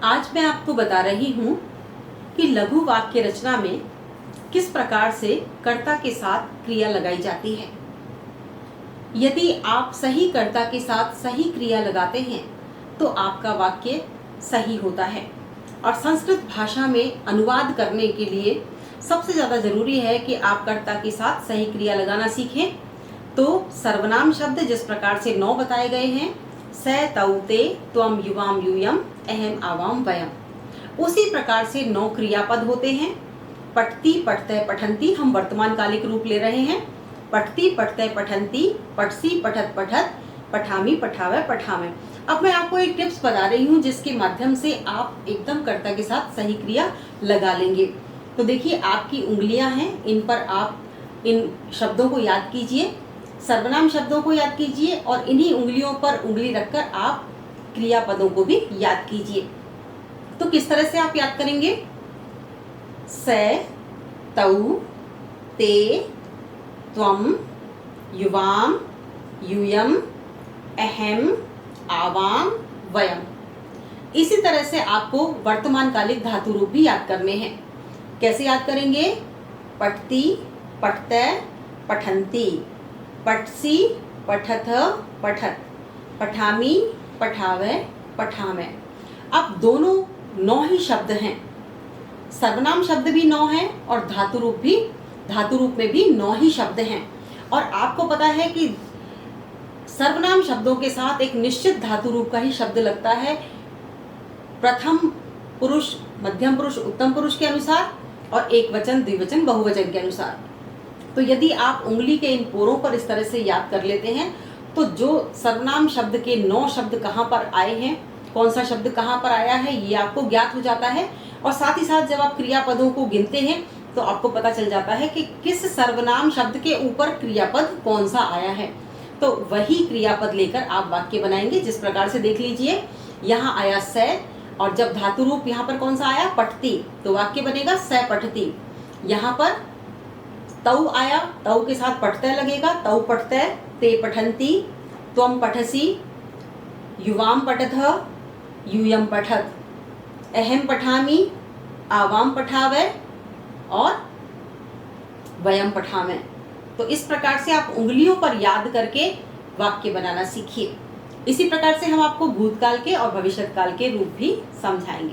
आज मैं आपको बता रही हूँ कि लघु वाक्य रचना में किस प्रकार से कर्ता के साथ क्रिया लगाई जाती है। यदि आप सही कर्ता के साथ सही क्रिया लगाते हैं तो आपका वाक्य सही होता है। और संस्कृत भाषा में अनुवाद करने के लिए सबसे ज़्यादा जरूरी है कि आप कर्ता के साथ सही क्रिया लगाना सीखें। तो सर्वनाम शब्द जिस प्रकार से 9 बताए गए हैं, स तौ ते त्वम युवाम यूयम अहम आवाम वयम, उसी प्रकार से 9 क्रियापद होते हैं। पठती पठते पठंती हम वर्तमान कालिक रूप ले रहे हैं। पठती पठते पठंती, पठसी पठत पठत, पठामी पठावे पठावे। अब मैं आपको एक टिप्स बता रही हूँ जिसके माध्यम से आप एकदम कर्ता के साथ सही क्रिया लगा लेंगे। तो देखिए, आपकी उंगलियां हैं, इन पर आप इन शब्दों को याद कीजिए, सर्वनाम शब्दों को याद कीजिए और इन्हीं उंगलियों पर उंगली रखकर आप क्रियापदों को भी याद कीजिए। तो किस तरह से आप याद करेंगे? स तौ ते त्वम युवाम यूयम अहम आवाम वयम। इसी तरह से आपको वर्तमान कालिक धातु रूप भी याद करने हैं। कैसे याद करेंगे? पठती पठते पठंती, पठसी पठथ पठत, पठामी पठावे पठामे। अब दोनों 9 ही शब्द हैं। सर्वनाम शब्द भी 9 हैं और धातु रूप में भी 9 ही शब्द हैं। और आपको पता है कि सर्वनाम शब्दों के साथ एक निश्चित धातु रूप का ही शब्द लगता है, प्रथम पुरुष, मध्यम पुरुष, उत्तम पुरुष के अनुसार और एक वचन, द्विवचन, बहुवचन के अनुसार। तो यदि आप उंगली के इन पोरों पर इस तरह से याद कर लेते हैं तो जो सर्वनाम शब्द के 9 शब्द कहाँ पर आए हैं, कौन सा शब्द कहाँ पर आया है, ये आपको ज्ञात हो जाता है। और साथ ही साथ जब आप क्रियापदों को गिनते हैं तो आपको पता चल जाता है कि किस सर्वनाम शब्द के ऊपर क्रियापद कौन सा आया है। तो वही क्रियापद लेकर आप वाक्य बनाएंगे। जिस प्रकार से देख लीजिए, यहाँ आया स और जब धातु रूप यहाँ पर कौन सा आया? पठती, तो वाक्य बनेगा स पठती। यहाँ पर तौ आया, तौ के साथ पठते लगेगा, तौ पठते, ते पठंती, त्वम पठसी, युवाम पठथ, यूयम पठत, अहम पठामी, आवाम पठावे और वयम पठामे। तो इस प्रकार से आप उंगलियों पर याद करके वाक्य बनाना सीखिए। इसी प्रकार से हम आपको भूतकाल के और भविष्यकाल के रूप भी समझाएंगे।